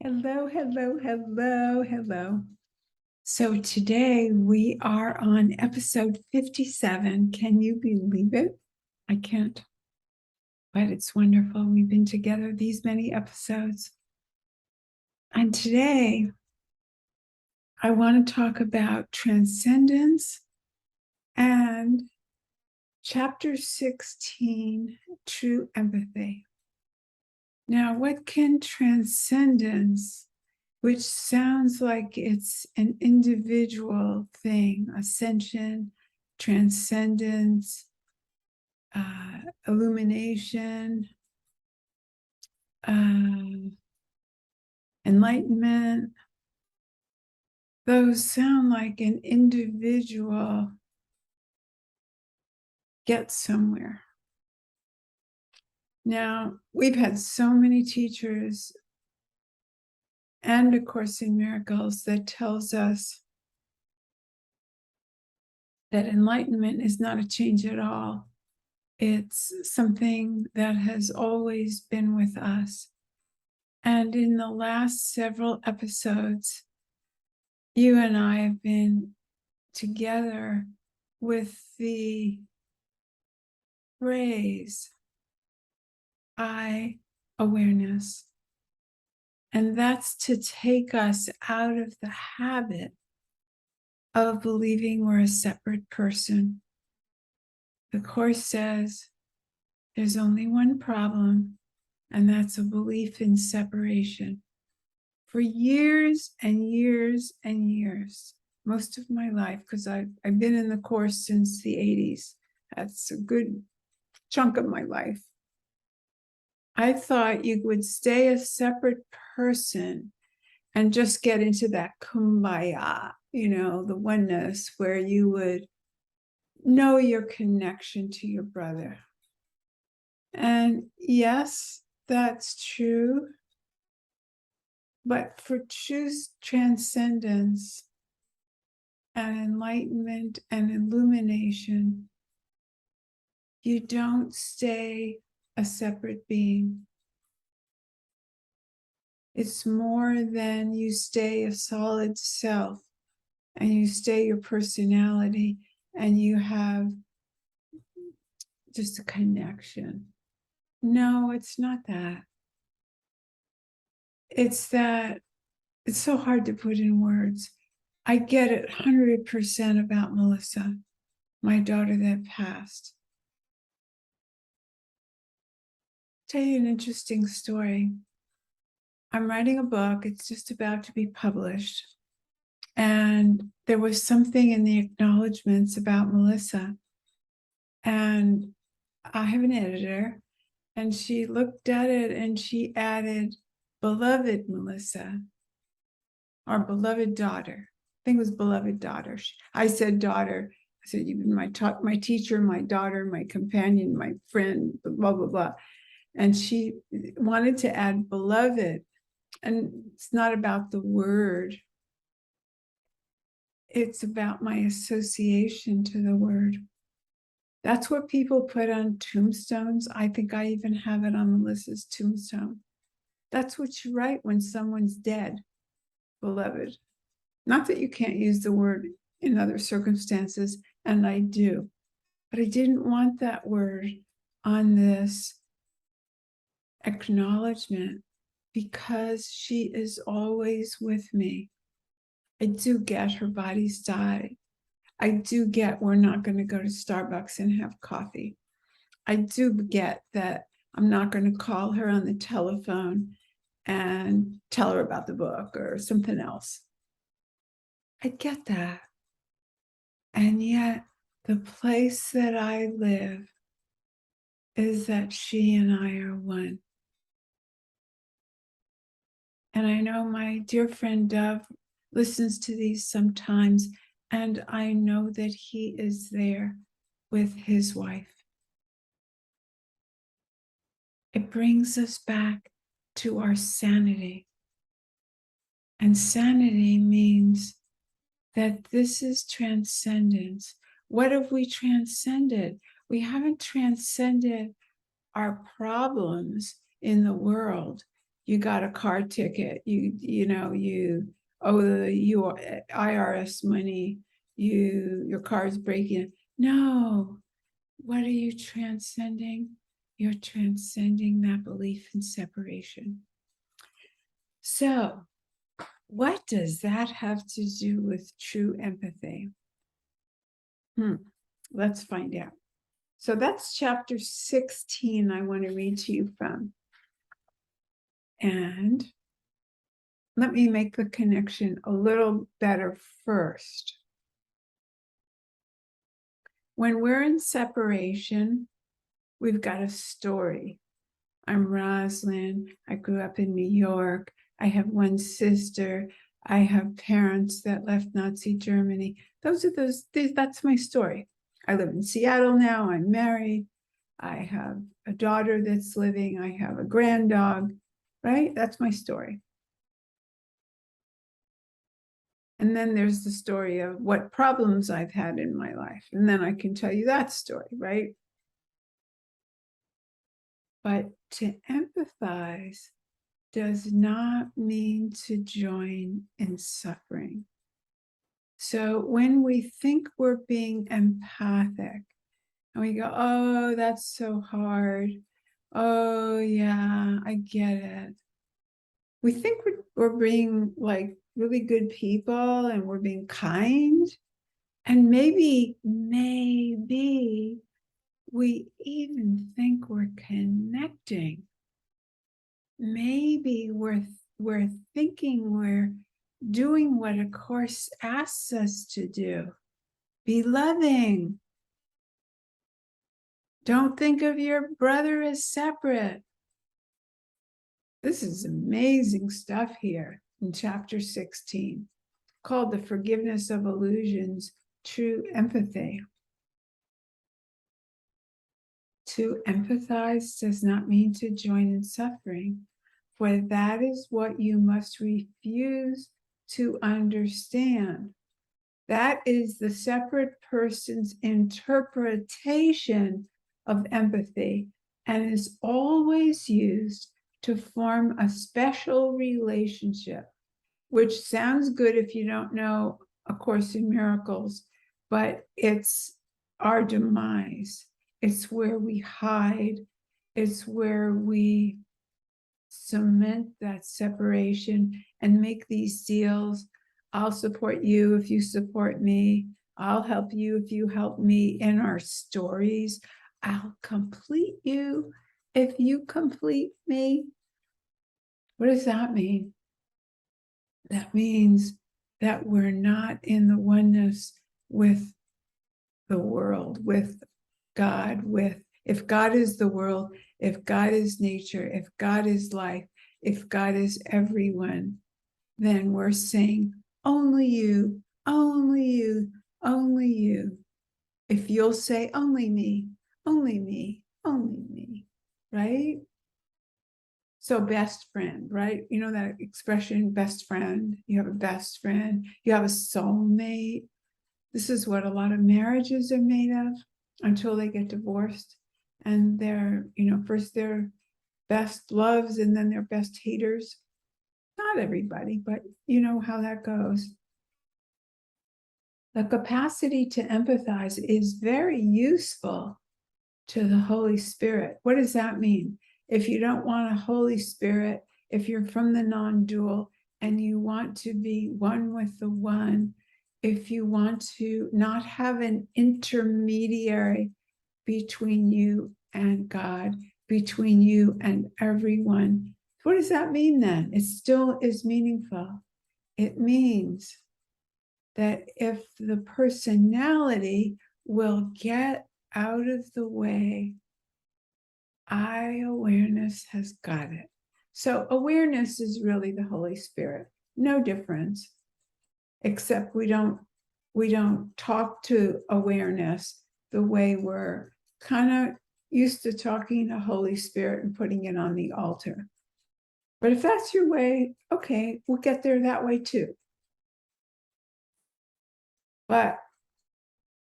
Hello, hello, hello, hello. So today we are on episode 57. Can you believe it? I can't, but it's wonderful. We've been together these many episodes. And today I want to talk about transcendence and chapter 16, true empathy. Now, what can transcendence, which sounds like it's an individual thing, ascension, transcendence, illumination, enlightenment, those sound like an individual gets somewhere. Now, we've had so many teachers and A Course in Miracles that tells us that enlightenment is not a change at all. It's something that has always been with us. And in the last several episodes, you and I have been together with the phrase, I awareness. And that's to take us out of the habit of believing we're a separate person. The Course says there's only one problem, and that's a belief in separation. For years and years and years, most of my life, because I've been in the Course since the 80s. That's a good chunk of my life. I thought you would stay a separate person and just get into that kumbaya, the oneness where you would know your connection to your brother. And yes, that's true. But for true transcendence and enlightenment and illumination, you don't stay a separate being. It's more than you stay a solid self and you stay your personality and you have just a connection. No, it's not that. It's that it's so hard to put in words. I get it 100% about Melissa, my daughter that passed. Tell you an interesting story. I'm writing a book. It's just about to be published. And there was something in the acknowledgments about Melissa. And I have an editor, and she looked at it and she added, beloved Melissa, or beloved daughter. I think it was beloved daughter. I said daughter. I said, you've been my teacher, my daughter, my companion, my friend, blah, blah, blah. And she wanted to add beloved. And it's not about the word. It's about my association to the word. That's what people put on tombstones. I think I even have it on Melissa's tombstone. That's what you write when someone's dead, beloved. Not that you can't use the word in other circumstances, and I do. But I didn't want that word on this acknowledgement because she is always with me. I do get her body's died. I do get we're not going to go to Starbucks and have coffee. I do get that I'm not going to call her on the telephone and tell her about the book or something else. I get that. And yet, the place that I live is that she and I are one. And I know my dear friend Dove listens to these sometimes, and I know that he is there with his wife. It brings us back to our sanity. And sanity means that this is transcendence. What have we transcended? We haven't transcended our problems in the world. you got a car ticket, you owe the IRS money, your car's breaking. No, what are you transcending? You're transcending that belief in separation. So, what does that have to do with true empathy? Let's find out. So that's chapter 16 I want to read to you from. And let me make the connection a little better first. When we're in separation, we've got a story. I'm Rosalind. I grew up in New York. I have one sister. I have parents that left Nazi Germany. That's my story. I live in Seattle now. I'm married. I have a daughter that's living. I have a granddog, right? That's my story. And then there's the story of what problems I've had in my life. And then I can tell you that story, right? But to empathize does not mean to join in suffering. So when we think we're being empathic and we go, oh, that's so hard. Oh, yeah, I get it. We think we're being like really good people and we're being kind. And maybe we even think we're connecting. Maybe we're thinking we're doing what a course asks us to do. Be loving. Don't think of your brother as separate. This is amazing stuff here in chapter 16, called The Forgiveness of Illusions, True Empathy. To empathize does not mean to join in suffering, for that is what you must refuse to understand. That is the separate person's interpretation of empathy and is always used to form a special relationship, which sounds good if you don't know A Course in Miracles, but it's our demise. It's where we hide. It's where we cement that separation and make these deals. I'll support you if you support me. I'll help you if you help me in our stories. I'll complete you if you complete me. What does that mean? That means that we're not in the oneness with the world, with God, if God is the world, if God is nature, if God is life, if God is everyone, then we're saying, only you, only you, only you. If you'll say, only me, only me, only me, right? So best friend, right? You know that expression, best friend. You have a best friend. You have a soulmate. This is what a lot of marriages are made of until they get divorced. And they're, first they're best loves and then they're best haters. Not everybody, but you know how that goes. The capacity to empathize is very useful to the Holy Spirit. What does that mean? If you don't want a Holy Spirit, if you're from the non-dual and you want to be one with the one, if you want to not have an intermediary between you and God, between you and everyone, what does that mean then? It still is meaningful. It means that if the personality will get out of the way, awareness has got it. So awareness is really the Holy Spirit. No difference, except we don't talk to awareness the way we're kind of used to talking to Holy Spirit and putting it on the altar. But if that's your way, okay, we'll get there that way too. But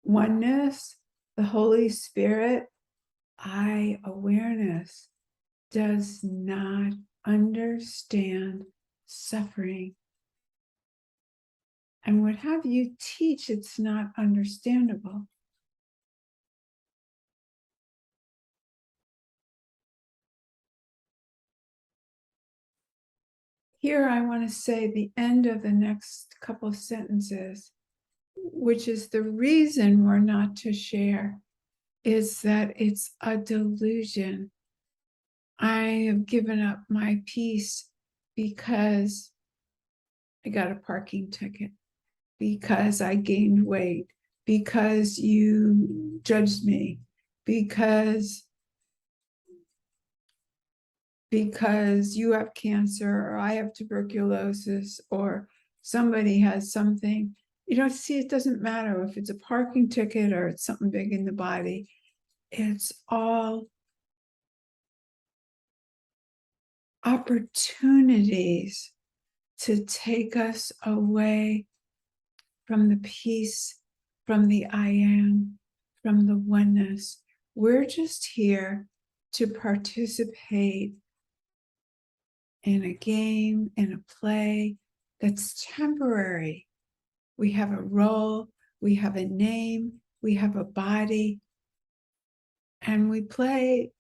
oneness, the Holy Spirit, awareness does not understand suffering and would have you teach it's not understandable. Here, I want to say the end of the next couple of sentences, which is the reason we're not to share, is that it's a delusion. I have given up my peace because I got a parking ticket, because I gained weight, because you judged me, because you have cancer, or I have tuberculosis, or somebody has something. See, it doesn't matter if it's a parking ticket or it's something big in the body. It's all opportunities to take us away from the peace, from the I am, from the oneness. We're just here to participate in a game, in a play that's temporary. We have a role, we have a name, we have a body, and we play,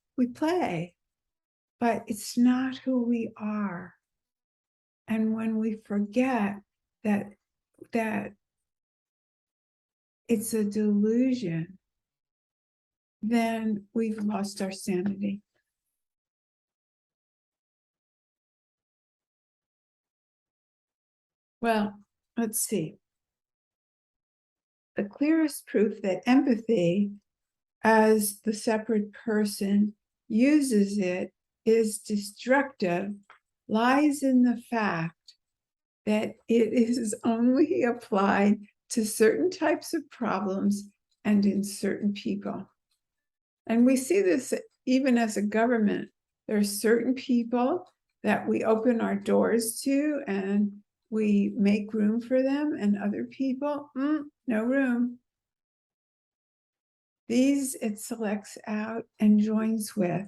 but it's not who we are. And when we forget that it's a delusion, then we've lost our sanity. Well, let's see. The clearest proof that empathy, as the separate person uses it, is destructive lies in the fact that it is only applied to certain types of problems and in certain people. And we see this even as a government. There are certain people that we open our doors to and we make room for them, and other people, no room. These it selects out and joins with.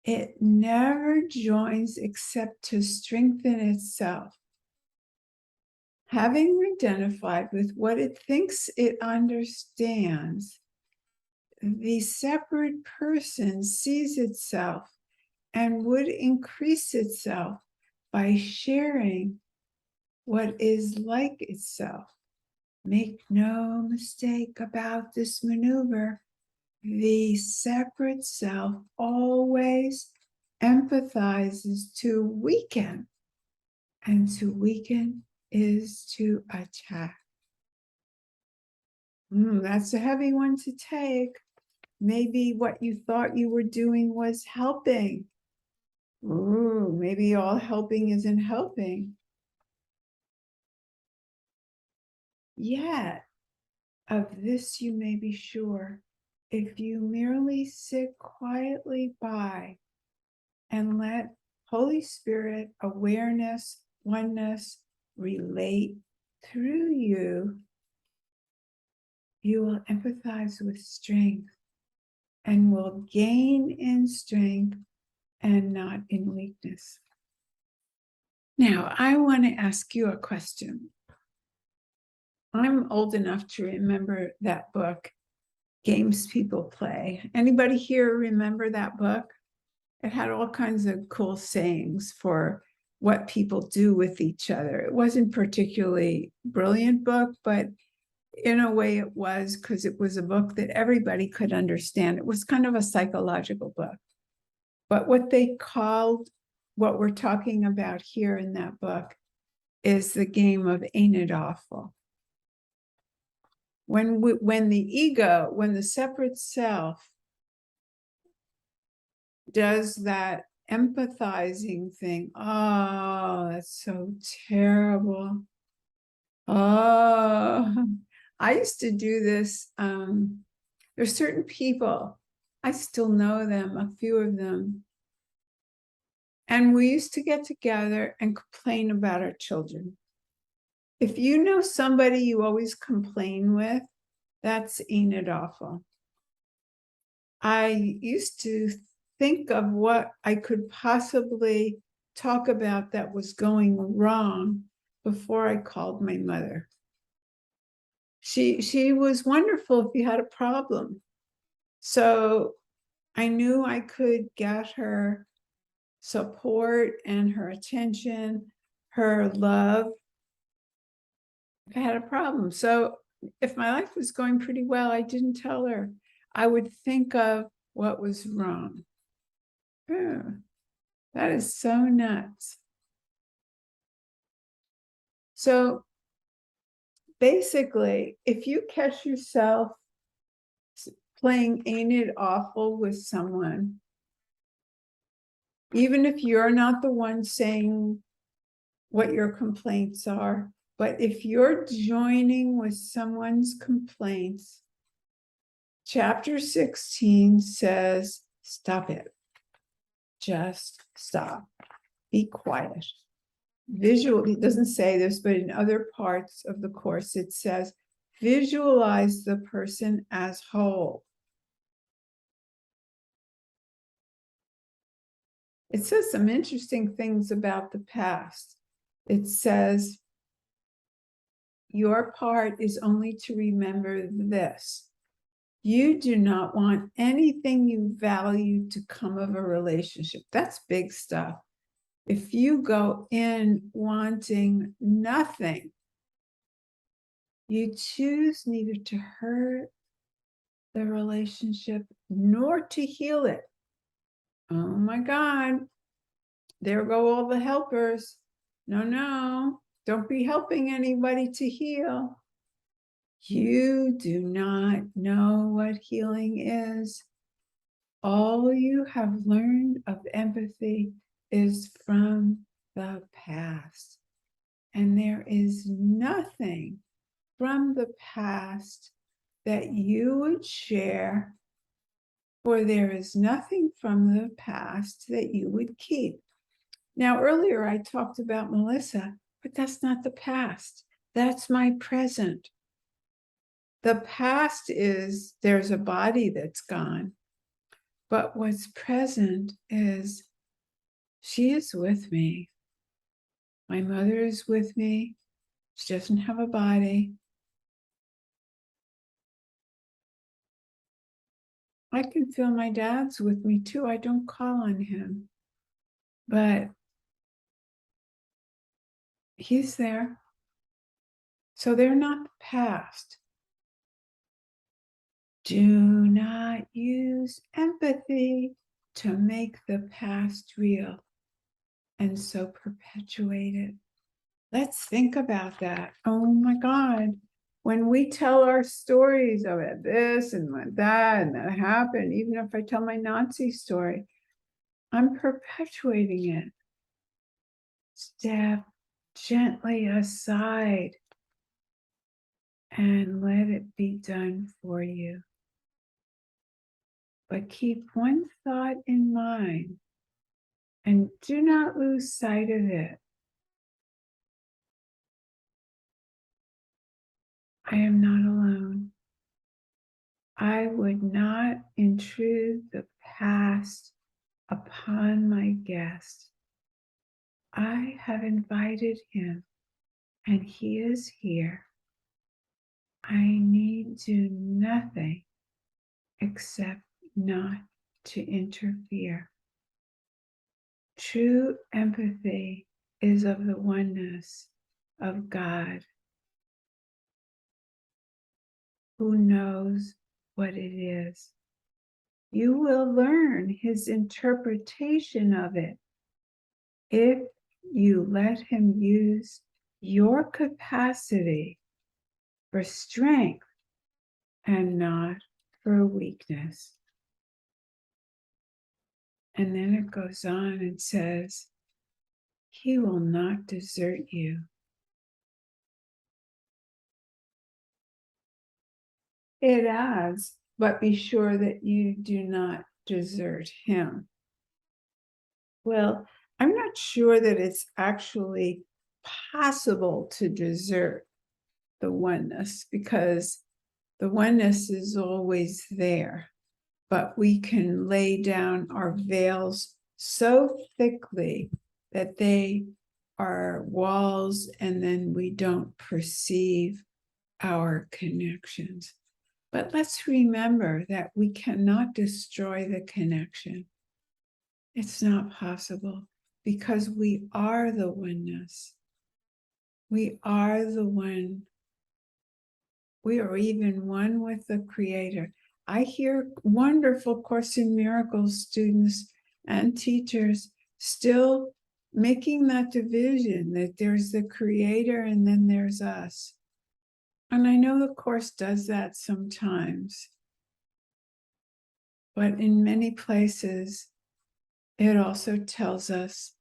It never joins except to strengthen itself. Having identified with what it thinks it understands, the separate person sees itself and would increase itself by sharing what is like itself. Make no mistake about this maneuver. The separate self always empathizes to weaken, and to weaken is to attack. That's a heavy one to take. Maybe what you thought you were doing was helping. Maybe all helping isn't helping. Yet, of this you may be sure, if you merely sit quietly by and let Holy Spirit, awareness, oneness relate through you, you will empathize with strength and will gain in strength and not in weakness. Now, I want to ask you a question. I'm old enough to remember that book, Games People Play. Anybody here remember that book? It had all kinds of cool sayings for what people do with each other. It wasn't particularly brilliant book, but in a way it was, because it was a book that everybody could understand. It was kind of a psychological book. But what they called what we're talking about here in that book is the game of Ain't It Awful? When the ego, when the separate self does that empathizing thing, oh, that's so terrible. Oh, I used to do this. There's certain people, I still know them, a few of them. And we used to get together and complain about our children. If you know somebody you always complain with, that's Ain't It Awful? I used to think of what I could possibly talk about that was going wrong before I called my mother. She was wonderful if you had a problem. So I knew I could get her support and her attention, her love, if I had a problem. So if my life was going pretty well, I didn't tell her. I would think of what was wrong. Oh, that is so nuts. So basically, if you catch yourself playing Ain't It Awful with someone, even if you're not the one saying what your complaints are, but if you're joining with someone's complaints, chapter 16 says, stop it. Just stop. Be quiet. Visual, it doesn't say this, but in other parts of the course, it says, visualize the person as whole. It says some interesting things about the past. It says, your part is only to remember this. You do not want anything you value to come of a relationship. That's big stuff. If you go in wanting nothing, you choose neither to hurt the relationship nor to heal it. Oh my God, there go all the helpers. No, don't be helping anybody to heal. You do not know what healing is. All you have learned of empathy is from the past. And there is nothing from the past that you would share, for there is nothing from the past that you would keep. Now, earlier I talked about Melissa, but that's not the past. That's my present. The past is there's a body that's gone, but what's present is she is with me. My mother is with me. She doesn't have a body. I can feel my dad's with me too. I don't call on him, but he's there. So they're not the past. Do not use empathy to make the past real and so perpetuate it. Let's think about that. Oh my God. When we tell our stories of it, this and that, and that happened, even if I tell my Nazi story, I'm perpetuating it. Step gently aside and let it be done for you. But keep one thought in mind and do not lose sight of it. I am not alone. I would not intrude the past upon my guest. I have invited him and he is here. I need do nothing except not to interfere. True empathy is of the oneness of God, who knows what it is. You will learn his interpretation of it if you let him use your capacity for strength and not for weakness. And then it goes on and says, he will not desert you. It adds, but be sure that you do not desert him. Well, I'm not sure that it's actually possible to desert the oneness, because the oneness is always there, but we can lay down our veils so thickly that they are walls and then we don't perceive our connections. But let's remember that we cannot destroy the connection. It's not possible because we are the oneness. We are the one. We are even one with the Creator. I hear wonderful Course in Miracles students and teachers still making that division that there's the Creator and then there's us. And I know the Course does that sometimes, but in many places, it also tells us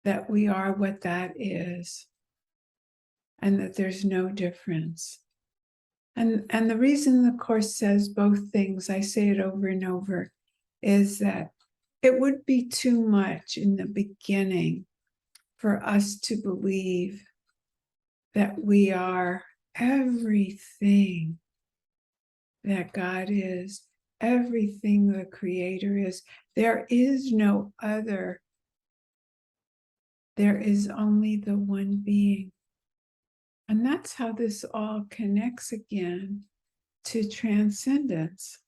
that we are what that is and that there's no difference. And the reason the Course says both things, I say it over and over, is that it would be too much in the beginning for us to believe that we are everything that God is, everything the Creator is. There is no other. There is only the one being. And that's how this all connects again to transcendence.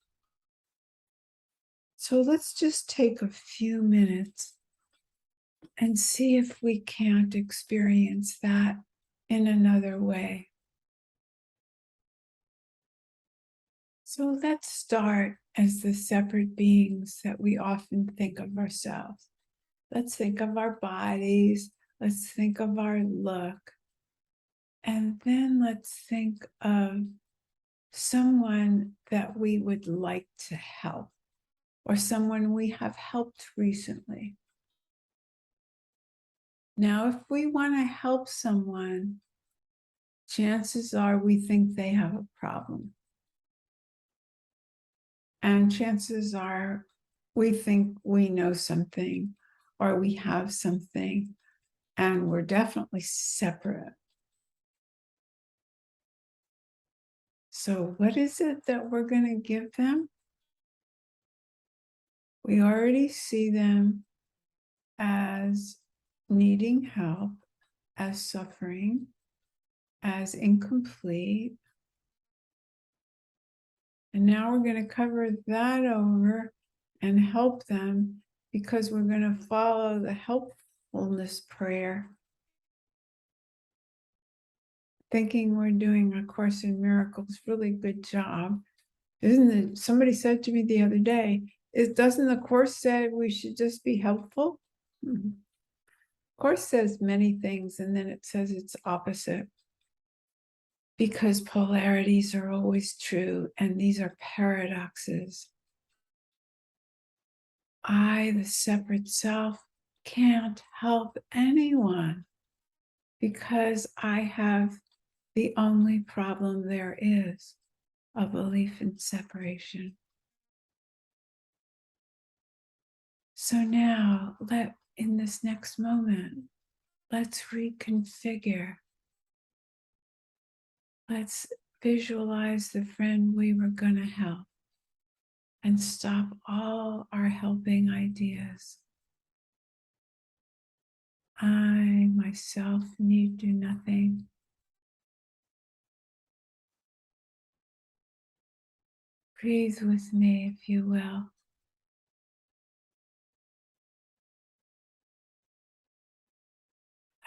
So let's just take a few minutes and see if we can't experience that in another way. So let's start as the separate beings that we often think of ourselves. Let's think of our bodies. Let's think of our look. And then let's think of someone that we would like to help, or someone we have helped recently. Now, if we want to help someone, chances are we think they have a problem. And chances are we think we know something or we have something, and we're definitely separate. So, what is it that we're going to give them? We already see them as needing help, as suffering, as incomplete. And now we're going to cover that over and help them, because we're going to follow the helpfulness prayer, thinking we're doing a Course in Miracles really good job. Isn't it? Somebody said to me the other day, doesn't the Course say we should just be helpful? Mm-hmm. Course says many things, and then it says it's opposite. Because polarities are always true, and these are paradoxes. I, the separate self, can't help anyone because I have the only problem there is, a belief in separation. So now, in this next moment, let's reconfigure. Let's visualize the friend we were going to help and stop all our helping ideas. I myself need do nothing. Breathe with me, if you will.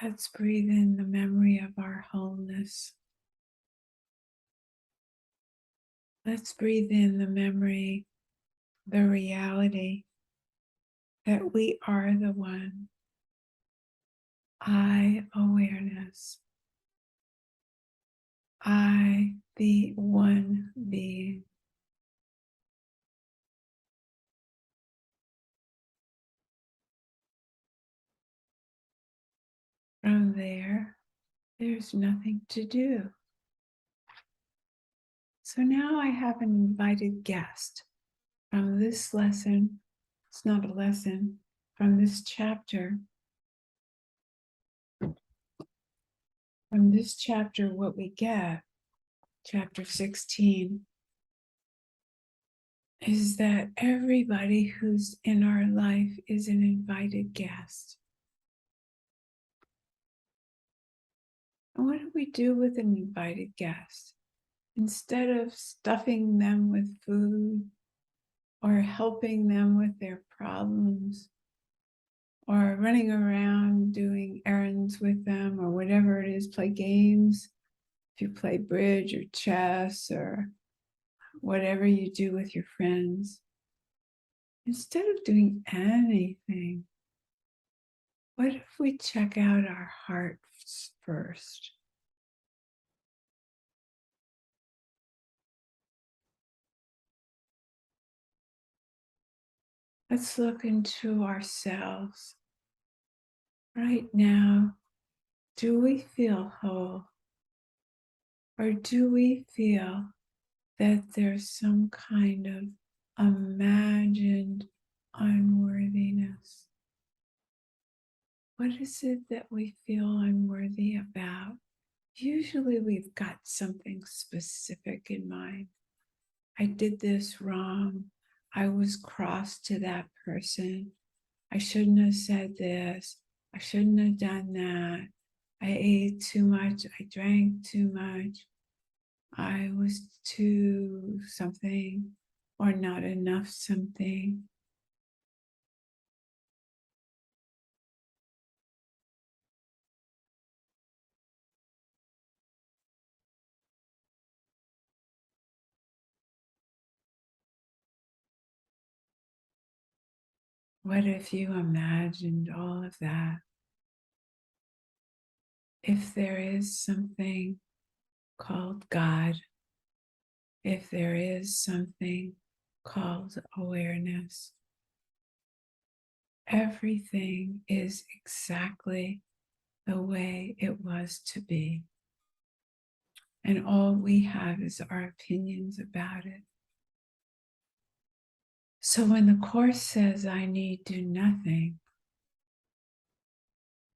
Let's breathe in the memory of our wholeness. Let's breathe in the memory, the reality that we are the one. I, awareness. I, the one being. From there, there's nothing to do. So now I have an invited guest from this lesson. It's not a lesson, from this chapter. From this chapter, what we get, chapter 16, is that everybody who's in our life is an invited guest. what do we do with an invited guest? Instead of stuffing them with food or helping them with their problems or running around doing errands with them or whatever it is, play games. If you play bridge or chess or whatever you do with your friends, instead of doing anything, what if we check out our hearts first? Let's look into ourselves. Right now, do we feel whole? Or do we feel that there's some kind of imagined unworthiness? What is it that we feel unworthy about? Usually we've got something specific in mind. I did this wrong. I was cross to that person. I shouldn't have said this. I shouldn't have done that. I ate too much. I drank too much. I was too something or not enough something. What if you imagined all of that? If there is something called God, if there is something called awareness, everything is exactly the way it was to be. And all we have is our opinions about it. So when the Course says, I need do nothing,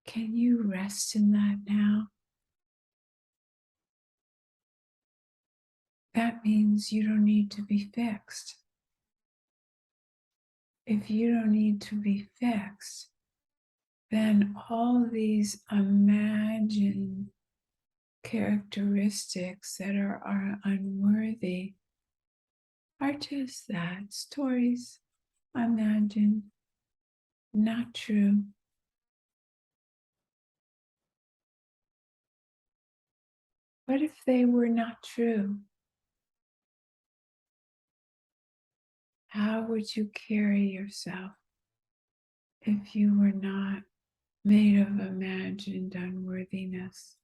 can you rest in that now? That means you don't need to be fixed. If you don't need to be fixed, then all these imagined characteristics that are unworthy are just that, stories, imagined, not true. What if they were not true? How would you carry yourself if you were not made of imagined unworthiness?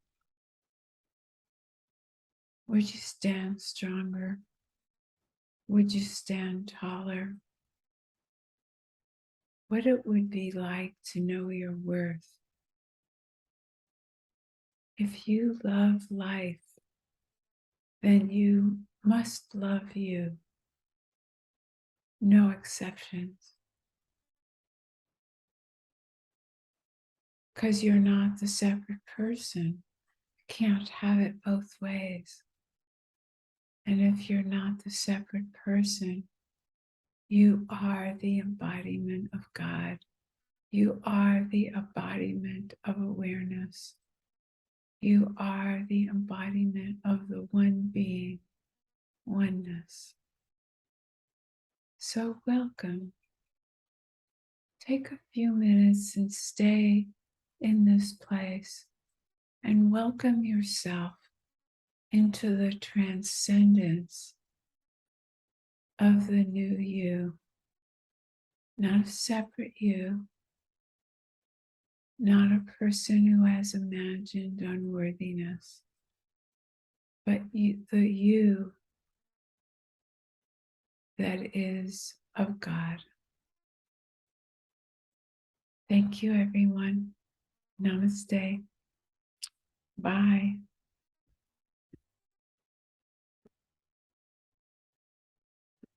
Would you stand stronger? Would you stand taller? What it would be like to know your worth. If you love life, then you must love you. No exceptions. Because you're not the separate person. You can't have it both ways. And if you're not the separate person, you are the embodiment of God. You are the embodiment of awareness. You are the embodiment of the one being, oneness. So welcome. Take a few minutes and stay in this place and welcome yourself into the transcendence of the new you, not a separate you, not a person who has imagined unworthiness, but you, the you that is of God. Thank you, everyone. Namaste. Bye.